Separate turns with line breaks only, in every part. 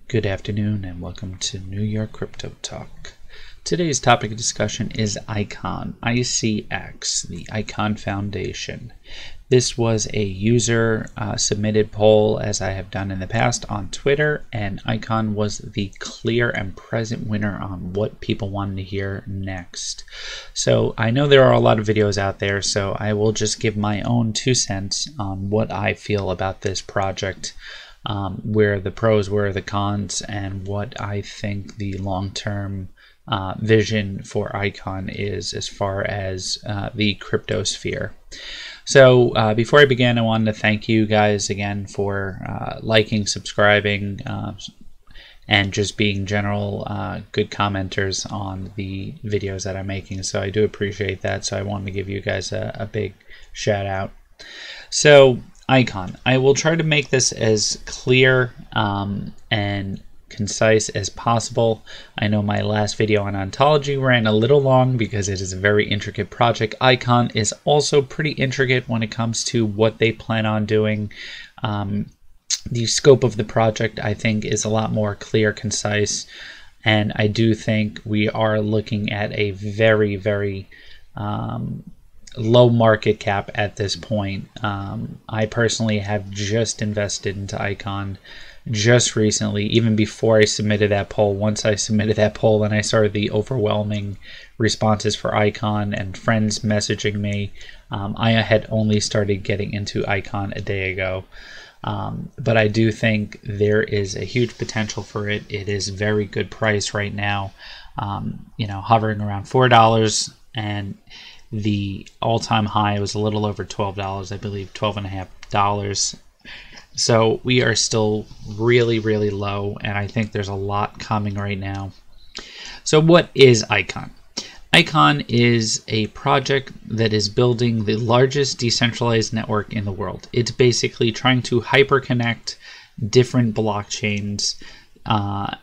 Good afternoon and welcome to New York Crypto Talk. Today's topic of discussion is ICON, ICX, the ICON Foundation. This was a user submitted poll, as I have done in the past, on Twitter, and ICON was the clear and present winner on what people wanted to hear next. So I know there are a lot of videos out there, so I will just give my own 2 cents on what I feel about this project. Where the pros, where the cons, and what I think the long-term vision for ICON is as far as the crypto sphere. So before I begin, I wanted to thank you guys again for liking, subscribing, and just being general good commenters on the videos that I'm making. So I do appreciate that. So I wanted to give you guys a big shout out. So ICON. I will try to make this as clear and concise as possible. I know my last video on ontology ran a little long because it is a very intricate project. ICON is also pretty intricate when it comes to what they plan on doing. The scope of the project, I think, is a lot more clear, concise, and I do think we are looking at a very, very low market cap at this point. I personally have just invested into ICON just recently, even before I submitted that poll. Once I submitted that poll and I started the overwhelming responses for ICON and friends messaging me, I had only started getting into ICON a day ago. But I do think there is a huge potential for it. It is very good price right now, hovering around $4, and the all-time high was a little over $12, I believe $12.50. So we are still really, really low, and I think there's a lot coming right now. So what is ICON? ICON is a project that is building the largest decentralized network in the world. It's basically trying to hyperconnect different blockchains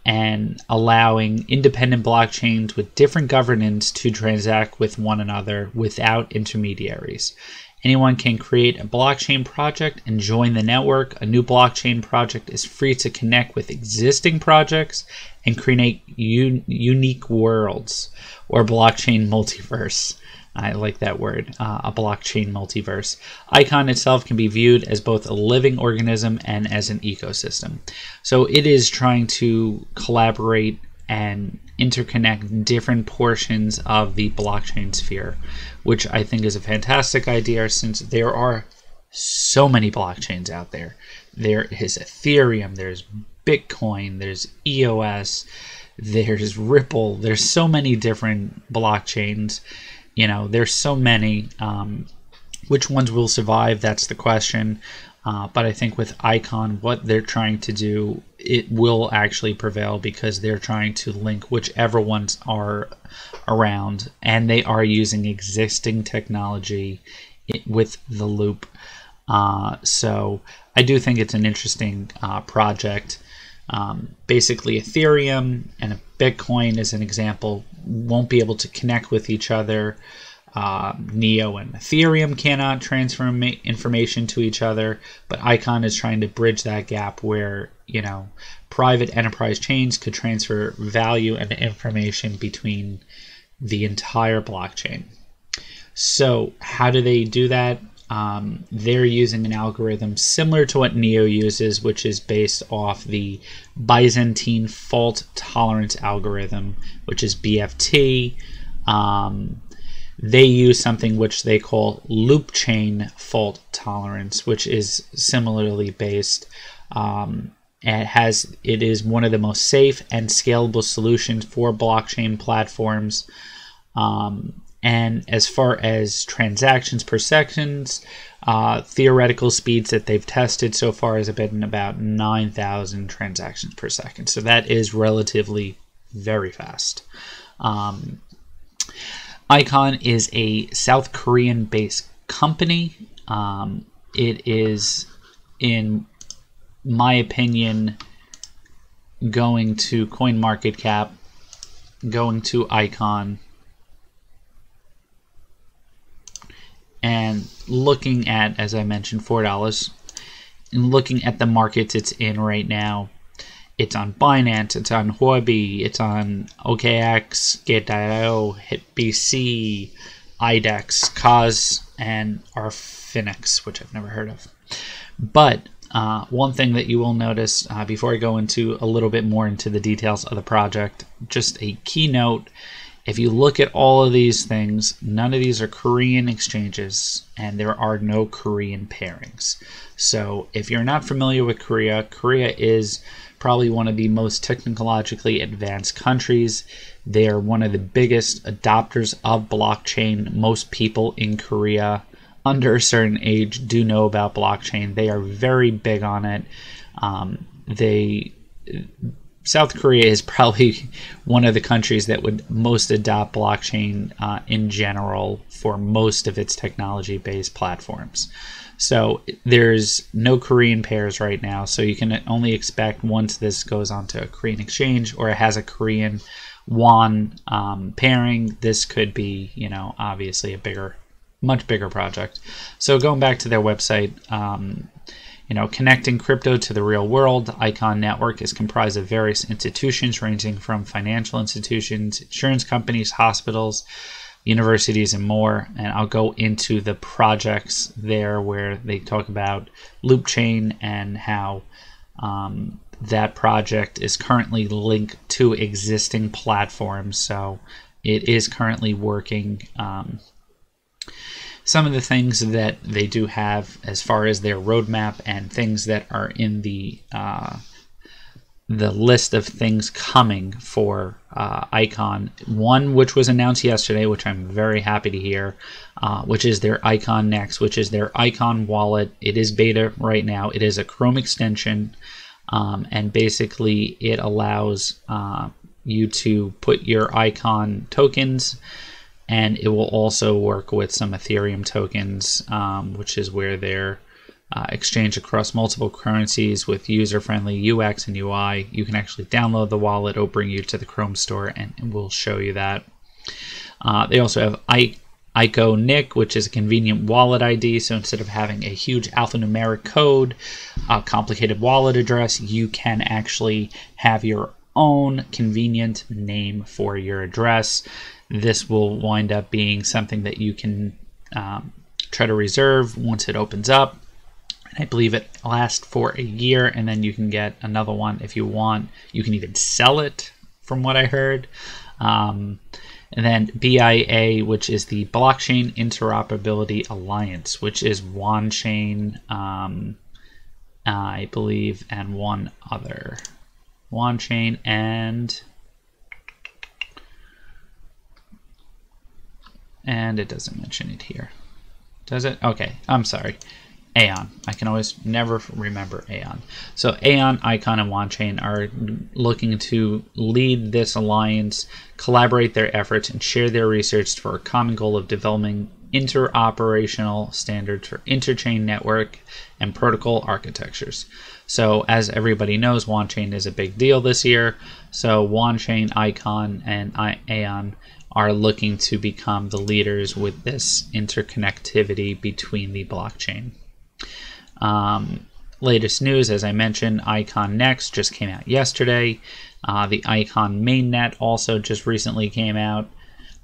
and allowing independent blockchains with different governance to transact with one another without intermediaries. Anyone can create a blockchain project and join the network. A new blockchain project is free to connect with existing projects and create unique worlds, or blockchain multiverse. I like that word, a blockchain multiverse. ICON itself can be viewed as both a living organism and as an ecosystem. So it is trying to collaborate and interconnect different portions of the blockchain sphere, which I think is a fantastic idea, since there are so many blockchains out there. There is Ethereum, there's Bitcoin, there's EOS, there's Ripple, there's so many different blockchains. There's so many. Which ones will survive? That's the question. But I think with ICON, what they're trying to do, it will actually prevail, because they're trying to link whichever ones are around, and they are using existing technology with the loop. So I do think it's an interesting project. Basically, Ethereum and Bitcoin, as an example, won't be able to connect with each other. Neo and Ethereum cannot transfer information to each other, but ICON is trying to bridge that gap where, private enterprise chains could transfer value and information between the entire blockchain. So how do they do that? They're using an algorithm similar to what Neo uses, which is based off the Byzantine fault tolerance algorithm, which is BFT. They use something which they call loop chain fault tolerance, which is similarly based. It is one of the most safe and scalable solutions for blockchain platforms. And as far as transactions per second, theoretical speeds that they've tested so far has been about 9,000 transactions per second. So that is relatively very fast. ICON is a South Korean-based company. It is, in my opinion, going to CoinMarketCap, going to ICON, and looking at, as I mentioned, $4, and looking at the markets it's in right now, It's on Binance, it's on Huobi, it's on OKX, Gate.io, HitBC, IDEX, Cause, and Arfinix, which I've never heard of. But one thing that you will notice before I go into a little bit more into the details of the project, just a keynote. If you look at all of these things, none of these are Korean exchanges, and there are no Korean pairings. So if you're not familiar with Korea, Korea is probably one of the most technologically advanced countries. They are one of the biggest adopters of blockchain. Most people in Korea under a certain age do know about blockchain. They are very big on it. South Korea is probably one of the countries that would most adopt blockchain in general for most of its technology-based platforms. So there's no Korean pairs right now, so you can only expect once this goes onto a Korean exchange or it has a Korean won pairing, this could be, obviously a much bigger project. So going back to their website, connecting crypto to the real world, Icon Network is comprised of various institutions ranging from financial institutions, insurance companies, hospitals, universities, and more. And I'll go into the projects there where they talk about Loopchain and how that project is currently linked to existing platforms. So it is currently working. Some of the things that they do have as far as their roadmap and things that are in the list of things coming for Icon. One which was announced yesterday, which I'm very happy to hear, which is their Icon Next, which is their Icon wallet. It is beta right now. It is a Chrome extension, and basically it allows you to put your Icon tokens, and it will also work with some Ethereum tokens, which is where they're exchange across multiple currencies with user-friendly UX and UI. You can actually download the wallet. It'll bring you to the Chrome store, and we'll show you that. They also have ICO-NIC, which is a convenient wallet ID. So instead of having a huge alphanumeric code, a complicated wallet address, you can actually have your own convenient name for your address. This will wind up being something that you can try to reserve once it opens up. And I believe it lasts for a year, and then you can get another one if you want. You can even sell it, from what I heard. And then BIA, which is the Blockchain Interoperability Alliance, which is OneChain, I believe, and one other. OneChain and it doesn't mention it here. Does it? Okay, I'm sorry. Aeon. I can always never remember Aeon. So Aeon, Icon, and OneChain are looking to lead this alliance, collaborate their efforts, and share their research for a common goal of developing interoperational standards for interchain network and protocol architectures. So as everybody knows, OneChain is a big deal this year. So OneChain, Icon, and Aeon are looking to become the leaders with this interconnectivity between the blockchain. Latest news, as I mentioned, Icon Next just came out yesterday. The Icon mainnet also just recently came out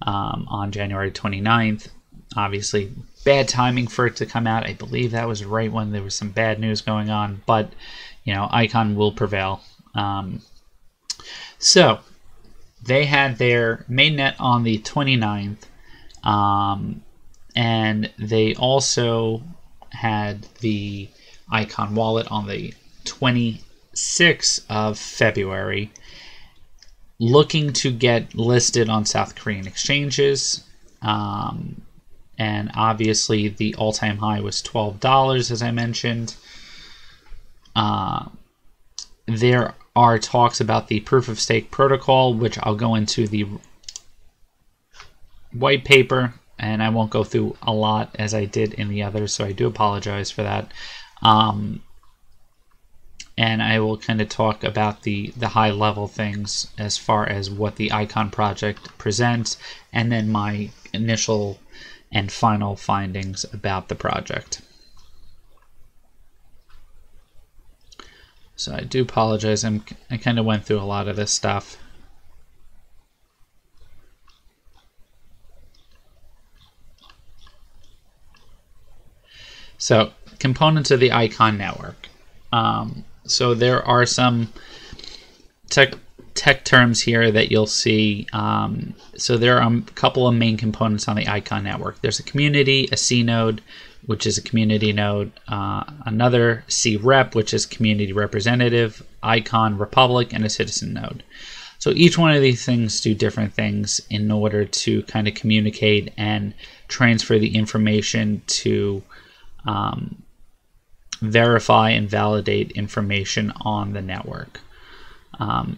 on January 29th. Obviously, bad timing for it to come out. I believe that was right when there was some bad news going on, but Icon will prevail. So they had their mainnet on the 29th, and they also had the Icon wallet on the 26th of February, looking to get listed on South Korean exchanges. And obviously the all-time high was $12, as I mentioned. There are talks about the proof-of-stake protocol, which I'll go into the white paper, and I won't go through a lot as I did in the others, so I do apologize for that. And I will kind of talk about the high-level things as far as what the Icon project presents, and then my initial and final findings about the project. So I do apologize. I kind of went through a lot of this stuff. So components of the ICON network. So there are some tech terms here that you'll see. So there are a couple of main components on the ICON network. There's a community, a C node, which is a community node, another C rep, which is community representative, ICON republic, and a citizen node. So each one of these things do different things in order to kind of communicate and transfer the information to verify and validate information on the network.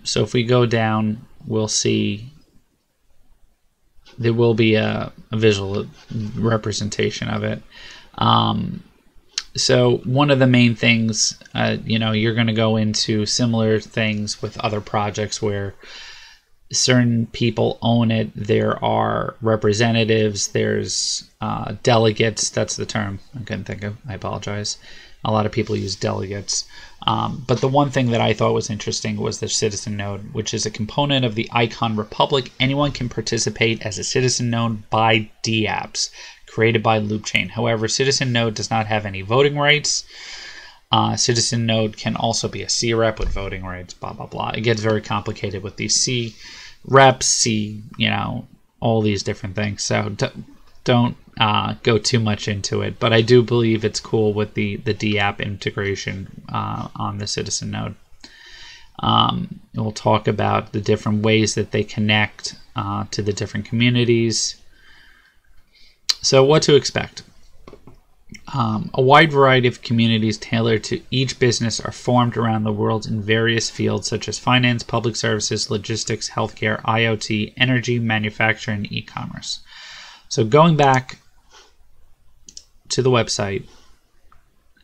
So if we go down, we'll see there will be a visual representation of it. So one of the main things, you're going to go into similar things with other projects where certain people own it. There are representatives, there's delegates, that's the term I couldn't think of, I apologize. A lot of people use delegates. But the one thing that I thought was interesting was the citizen node, which is a component of the ICON Republic. Anyone can participate as a citizen node by DApps created by Loopchain. However, citizen node does not have any voting rights. Citizen node can also be a C rep with voting rights, blah, blah, blah. It gets very complicated with these C reps, all these different things. So don't go too much into it, but I do believe it's cool with the DApp integration on the citizen node. We'll talk about the different ways that they connect to the different communities. So what to expect? A wide variety of communities tailored to each business are formed around the world in various fields such as finance, public services, logistics, healthcare, IoT, energy, manufacturing, and e-commerce. So going back to the website,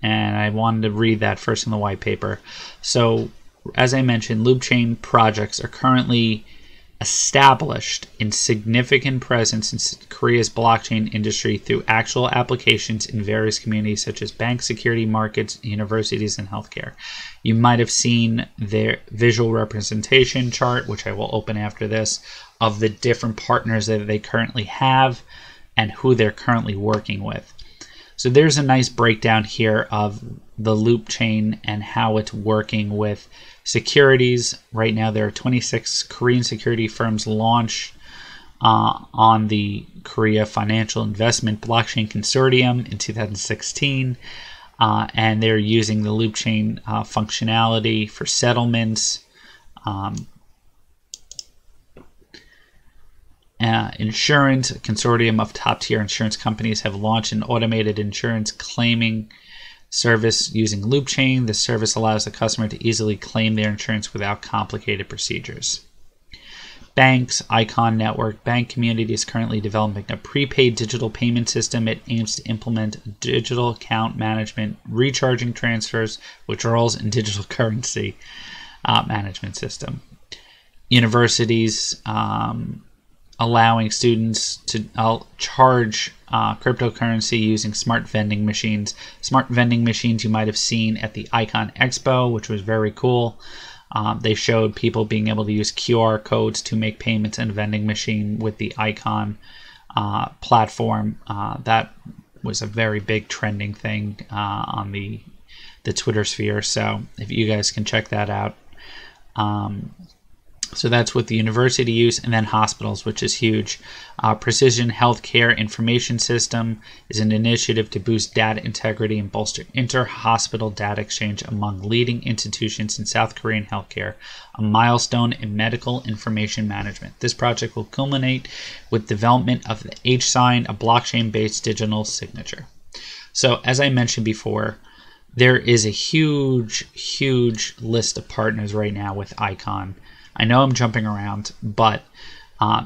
and I wanted to read that first in the white paper. So as I mentioned, Loopchain projects are currently established in significant presence in Korea's blockchain industry through actual applications in various communities such as banks, security markets, universities, and healthcare. You might have seen their visual representation chart, which I will open after this, of the different partners that they currently have and who they're currently working with. So there's a nice breakdown here of the Loopchain and how it's working with securities. Right now there are 26 Korean security firms launched on the Korea Financial Investment Blockchain Consortium in 2016. And they're using the Loopchain functionality for settlements, insurance. A consortium of top-tier insurance companies have launched an automated insurance claiming service using Loopchain. This service allows the customer to easily claim their insurance without complicated procedures. Banks, ICON Network Bank Community is currently developing a prepaid digital payment system. It aims to implement digital account management, recharging transfers, withdrawals, and digital currency management system. Universities, allowing students to charge cryptocurrency using smart vending machines. Smart vending machines you might have seen at the ICON Expo, which was very cool. They showed people being able to use QR codes to make payments in a vending machine with the ICON platform. That was a very big trending thing on the Twitter sphere. So if you guys can check that out. So that's what the university use, and then hospitals, which is huge. Precision Healthcare Information System is an initiative to boost data integrity and bolster inter-hospital data exchange among leading institutions in South Korean healthcare, a milestone in medical information management. This project will culminate with development of the H-Sign, a blockchain-based digital signature. So as I mentioned before, there is a huge list of partners right now with ICON. I know I'm jumping around, but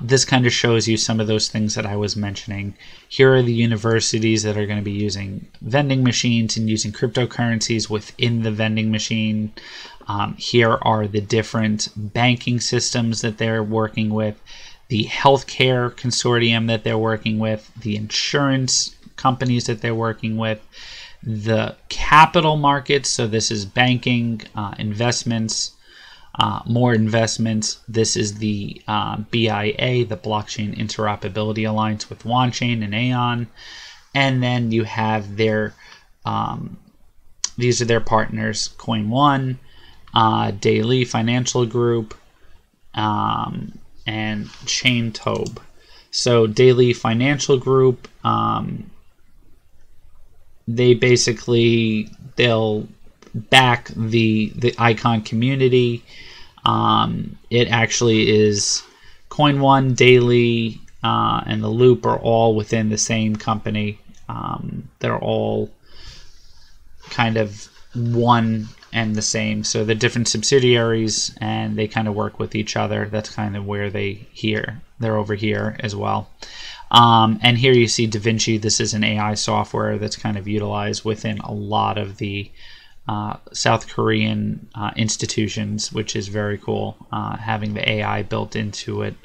this kind of shows you some of those things that I was mentioning. Here are the universities that are going to be using vending machines and using cryptocurrencies within the vending machine. Here are the different banking systems that they're working with, the healthcare consortium that they're working with, the insurance companies that they're working with. the capital markets. So this is banking, investments, more investments. This is the BIA, the Blockchain Interoperability Alliance with OneChain and Aeon. And then you have their, these are their partners, Coin1, Daily Financial Group, and ChainTobe. So Daily Financial Group, they'll back the Icon community. It actually is Coin1, Daily, and the Loop are all within the same company. They're all kind of one and the same. So they're different subsidiaries, and they kind of work with each other. That's kind of where they're over here as well. And here you see DaVinci. This is an AI software that's kind of utilized within a lot of the South Korean institutions, which is very cool, having the AI built into it,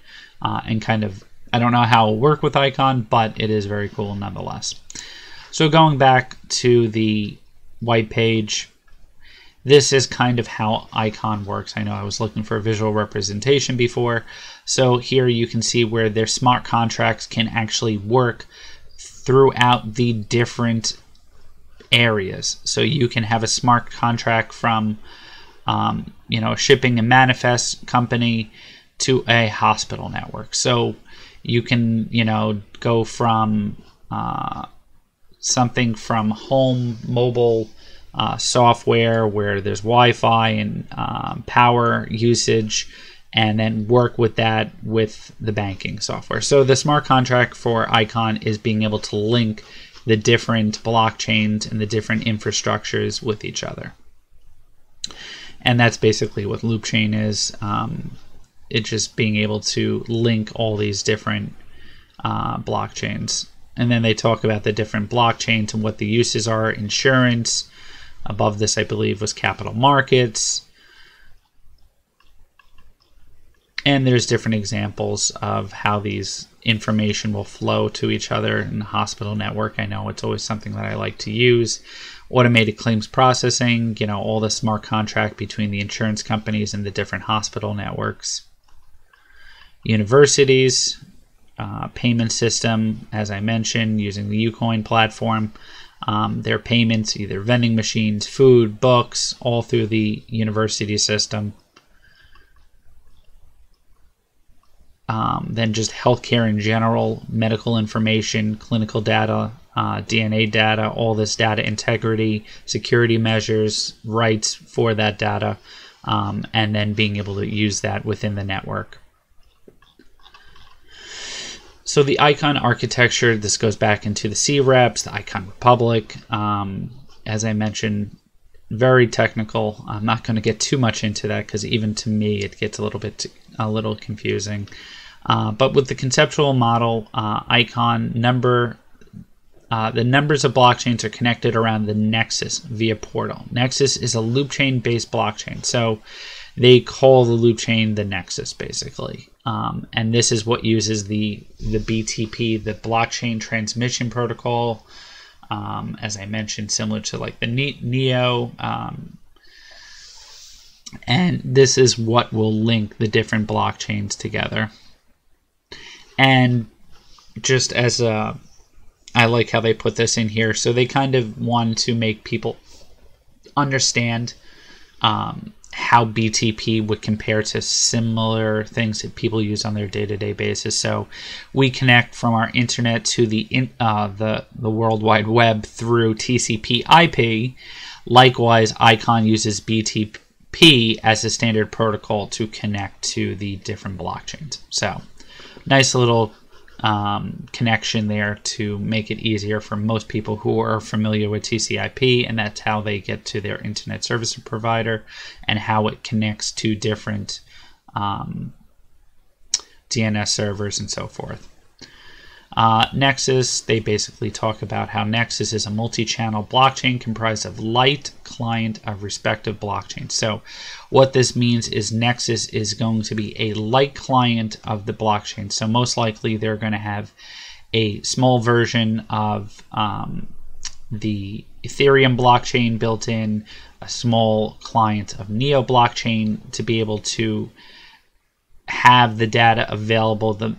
and kind of, I don't know how it'll work with Icon, but it is very cool nonetheless. So going back to the white page, this is kind of how Icon works. I know I was looking for a visual representation before. So here you can see where their smart contracts can actually work throughout the different areas. So you can have a smart contract from a shipping and manifest company to a hospital network. So you can go from something from home mobile software where there's Wi-Fi and power usage, and then work with that with the banking software. So the smart contract for Icon is being able to link the different blockchains and the different infrastructures with each other. And that's basically what Loopchain is. It's just being able to link all these different blockchains. And then they talk about the different blockchains and what the uses are. Insurance. Above this, I believe, was capital markets. And there's different examples of how these information will flow to each other in the hospital network. I know it's always something that I like to use. Automated claims processing, all the smart contract between the insurance companies and the different hospital networks. Universities, payment system, as I mentioned, using the Ucoin platform. Their payments, either vending machines, food, books, all through the university system. Then just healthcare in general, medical information, clinical data, DNA data, all this data integrity, security measures, rights for that data, and then being able to use that within the network. So the Icon architecture, this goes back into the C-Reps, the Icon Republic. As I mentioned, very technical. I'm not going to get too much into that because even to me it gets a little confusing. But with the conceptual model, Icon the numbers of blockchains are connected around the Nexus via portal. Nexus is a loop chain based blockchain, so they call the loop chain the Nexus basically. And this is what uses the BTP, the blockchain transmission protocol, as I mentioned, similar to like the NEO. And this is what will link the different blockchains together. And just as I like how they put this in here. So they kind of want to make people understand how BTP would compare to similar things that people use on their day-to-day basis. So we connect from our internet to the World Wide Web through TCP/IP. Likewise, Icon uses BTP as a standard protocol to connect to the different blockchains. So nice little connection there to make it easier for most people who are familiar with TCP/IP, and that's how they get to their internet service provider and how it connects to different DNS servers and so forth. Nexus, they basically talk about how Nexus is a multi-channel blockchain comprised of light client of respective blockchains. So what this means is Nexus is going to be a light client of the blockchain. So most likely they're going to have a small version of the Ethereum blockchain built in, a small client of Neo blockchain to be able to have the data available, the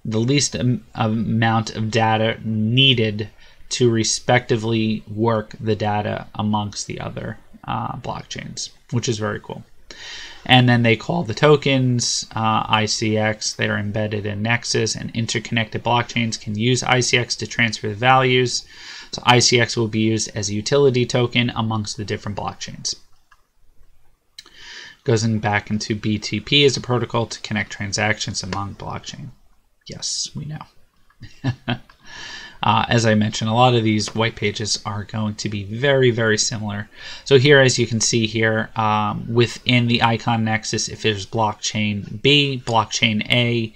least amount of data needed to respectively work the data amongst the other blockchains, which is very cool. And then they call the tokens ICX. They're embedded in Nexus, and interconnected blockchains can use ICX to transfer the values. So ICX will be used as a utility token amongst the different blockchains. Goes back into BTP as a protocol to connect transactions among blockchain. Yes, we know. As I mentioned, a lot of these white pages are going to be very, very similar. So here, as you can see here, within the Icon Nexus, if there's blockchain B, blockchain A,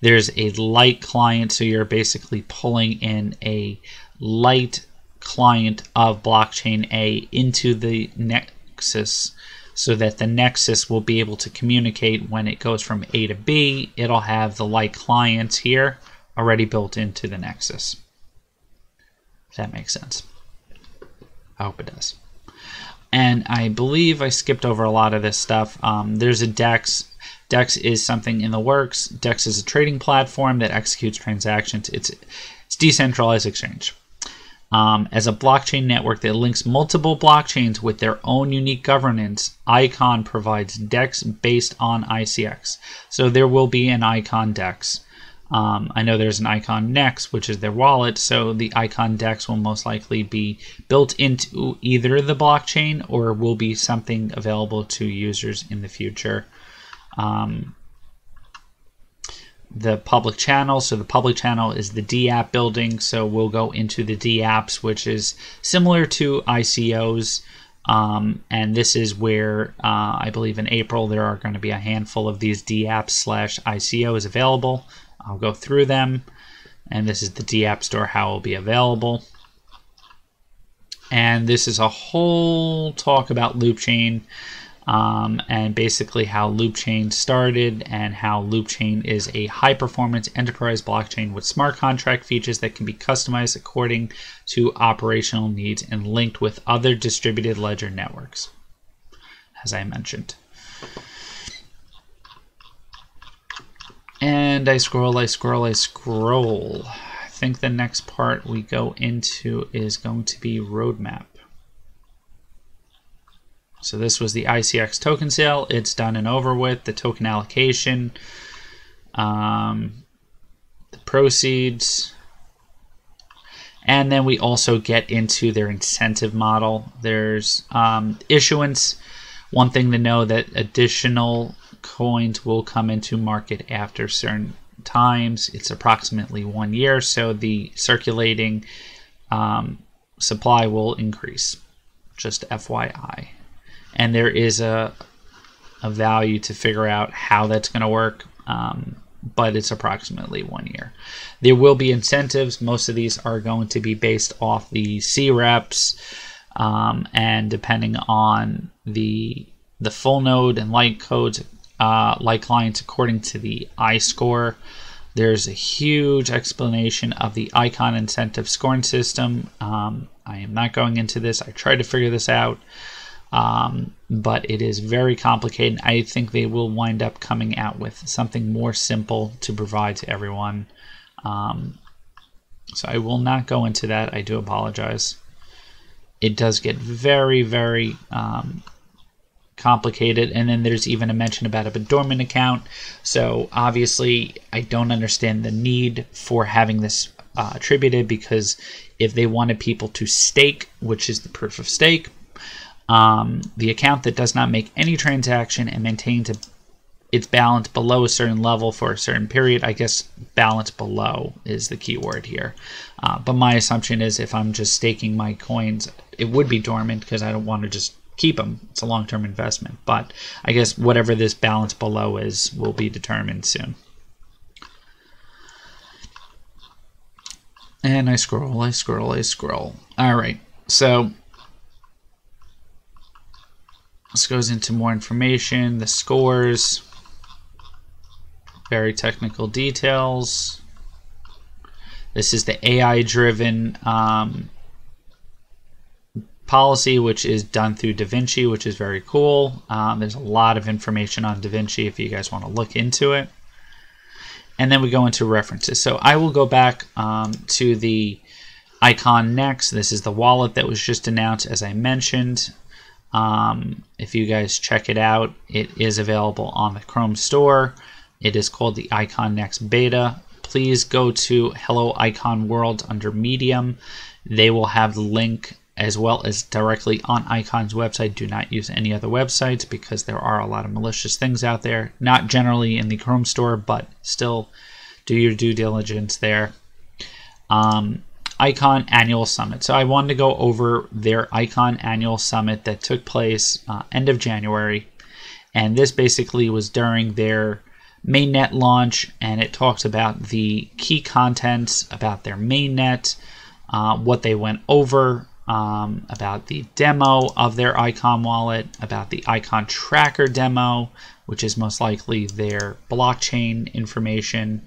there's a light client. So you're basically pulling in a light client of blockchain A into the Nexus, so that the Nexus will be able to communicate when it goes from A to B. It'll have the light clients here already built into the Nexus. If that makes sense. I hope it does. And I believe I skipped over a lot of this stuff. There's a DEX. DEX is something in the works. DEX is a trading platform that executes transactions. It's decentralized exchange. As a blockchain network that links multiple blockchains with their own unique governance, Icon provides DEX based on ICX. So there will be an Icon DEX. I know there's an Icon Next, which is their wallet, so the Icon DEX will most likely be built into either the blockchain or will be something available to users in the future. The public channel, so the public channel is the DApp building, so we'll go into the DApps, which is similar to ICOs, and this is where I believe in April there are going to be a handful of these DApps/ICOs available. I'll go through them, and this is the DApp store, how it will be available. And this is a whole talk about Loopchain, and basically how Loopchain started and how Loopchain is a high-performance enterprise blockchain with smart contract features that can be customized according to operational needs and linked with other distributed ledger networks, as I mentioned. And I scroll. I think the next part we go into is going to be roadmap. So this was the ICX token sale. It's done and over with. The token allocation, the proceeds, and then we also get into their incentive model. There's issuance. One thing to know that additional coins will come into market after certain times. It's approximately 1 year, so the circulating supply will increase. Just FYI. And there is a value to figure out how that's going to work, but it's approximately 1 year. There will be incentives. Most of these are going to be based off the C-reps, and depending on the full node and light codes, light clients according to the I-score. There's a huge explanation of the Icon incentive scoring system. I am not going into this. I tried to figure this out, but it is very complicated. I think they will wind up coming out with something more simple to provide to everyone. So I will not go into that. I do apologize. It does get very, very complicated, and then there's even a mention about a dormant account. So obviously I don't understand the need for having this attributed, because if they wanted people to stake, which is the proof of stake, the account that does not make any transaction and maintains its balance below a certain level for a certain period, I guess balance below is the key word here. But my assumption is if I'm just staking my coins, it would be dormant because I don't want to just keep them. It's a long-term investment, but I guess whatever this balance below is will be determined soon. And I scroll. All right, so this goes into more information, the scores, very technical details. This is the AI-driven policy, which is done through DaVinci, which is very cool. There's a lot of information on DaVinci if you guys want to look into it. And then we go into references. So I will go back to the icon next. This is the wallet that was just announced, as I mentioned. If you guys check it out, it is available on the Chrome store. It is called the Icon Next Beta. Please go to Hello Icon World under Medium. They will have the link as well as directly on Icon's website. Do not use any other websites because there are a lot of malicious things out there. Not generally in the Chrome store, but still do your due diligence there. Icon Annual Summit. So I wanted to go over their Icon Annual Summit that took place end of January. And this basically was during their mainnet launch, and it talks about the key contents about their mainnet, what they went over, about the demo of their Icon wallet, about the Icon Tracker demo, which is most likely their blockchain information,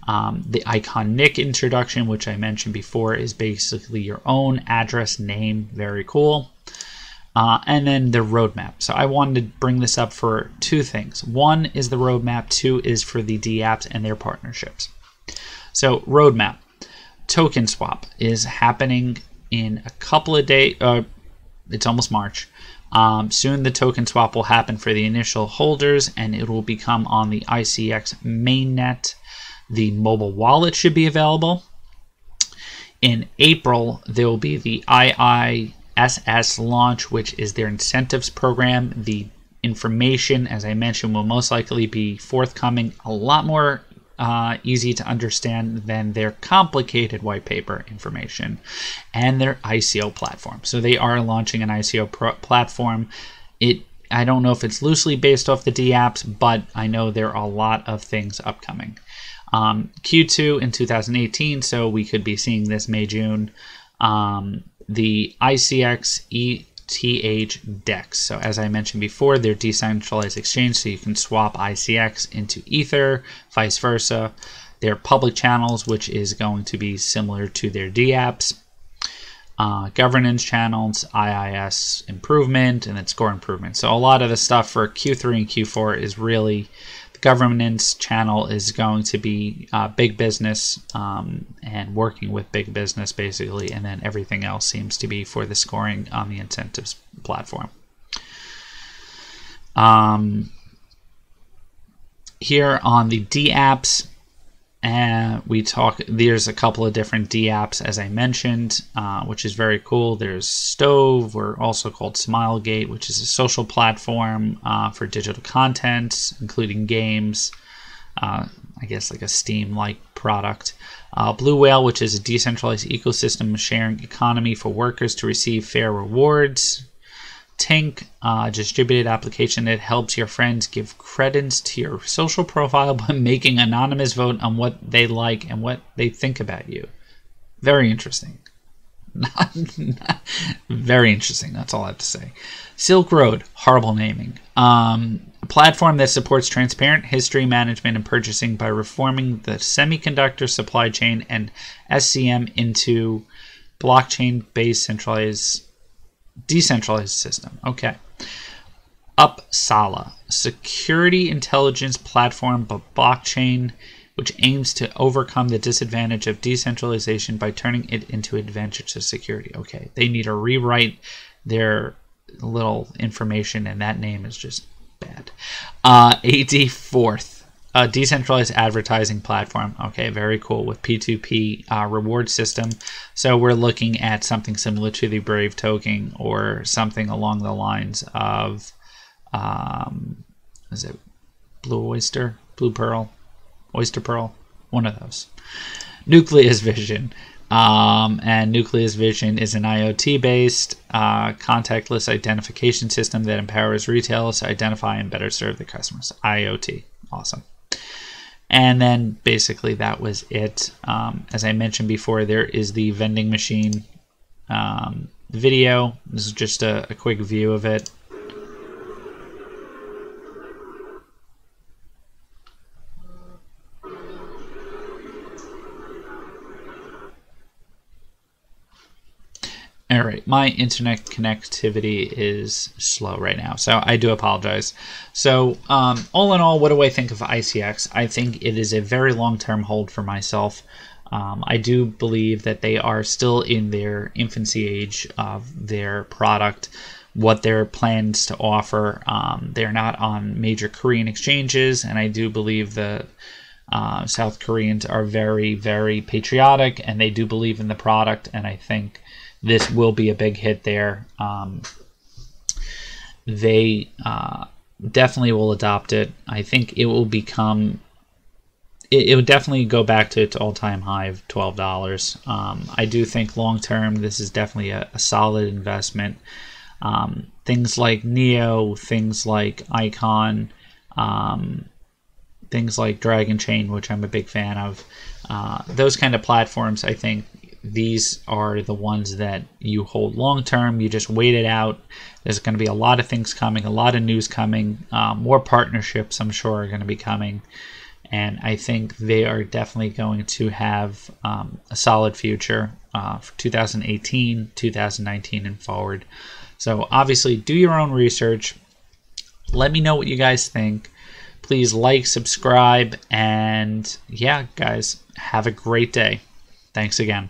the Icon Nick introduction, which I mentioned before, is basically your own address name, very cool, and then the roadmap. So I wanted to bring this up for two things. One is the roadmap, two is for the DApps and their partnerships. So roadmap, token swap is happening in a couple of days. It's almost March. Soon the token swap will happen for the initial holders, and it will become on the ICX mainnet. The mobile wallet should be available. In April, there will be the IISS launch, which is their incentives program. The information, as I mentioned, will most likely be forthcoming, a lot more easy to understand than their complicated white paper information and their ICO platform. So they are launching an ICO platform. I don't know if it's loosely based off the DApps, but I know there are a lot of things upcoming. Q2 in 2018, so we could be seeing this May, June. The ICX ETH DEX. So as I mentioned before, they're decentralized exchange, so you can swap ICX into Ether, vice versa. Their public channels, which is going to be similar to their DApps. Governance channels, IIS improvement, and then score improvement. So a lot of the stuff for Q3 and Q4 is really, the governance channel is going to be big business and working with big business basically, and then everything else seems to be for the scoring on the incentives platform. Here on the DApps, there's a couple of different DApps, as I mentioned, which is very cool. There's Stove, or also called Smilegate, which is a social platform for digital content, including games, I guess like a Steam-like product. Blue Whale, which is a decentralized ecosystem sharing economy for workers to receive fair rewards. Tink, a distributed application that helps your friends give credence to your social profile by making anonymous vote on what they like and what they think about you. Very interesting. Very interesting. That's all I have to say. Silk Road, horrible naming. A platform that supports transparent history management and purchasing by reforming the semiconductor supply chain and SCM into blockchain-based decentralized system. Okay. Upsala, security intelligence platform but blockchain, which aims to overcome the disadvantage of decentralization by turning it into advantage to security. Okay, they need to rewrite their little information, and that name is just bad. AD Fourth, a decentralized advertising platform. Okay, very cool, with P2P reward system. So we're looking at something similar to the Brave token, or something along the lines of, is it Blue Oyster, Blue Pearl, Oyster Pearl, one of those. Nucleus Vision. And Nucleus Vision is an IoT-based contactless identification system that empowers retailers to identify and better serve the customers. IoT, awesome. And then basically that was it. As I mentioned before, there is the vending machine video. This is just a quick view of it. All right, my internet connectivity is slow right now, so I do apologize. So all in all, what do I think of ICX? I think it is a very long-term hold for myself. I do believe that they are still in their infancy age of their product, what their plans to offer. They're not on major Korean exchanges, and I do believe the South Koreans are very, very patriotic, and they do believe in the product, and I think this will be a big hit there. They definitely will adopt it. I think it will become... It would definitely go back to its all-time high of $12. I do think long-term this is definitely a solid investment. Things like Neo, things like Icon, things like Dragon Chain, which I'm a big fan of, those kind of platforms, I think these are the ones that you hold long-term. You just wait it out. There's going to be a lot of things coming, a lot of news coming, more partnerships I'm sure are going to be coming. And I think they are definitely going to have a solid future for 2018, 2019, and forward. So obviously, do your own research. Let me know what you guys think. Please like, subscribe, and yeah, guys, have a great day. Thanks again.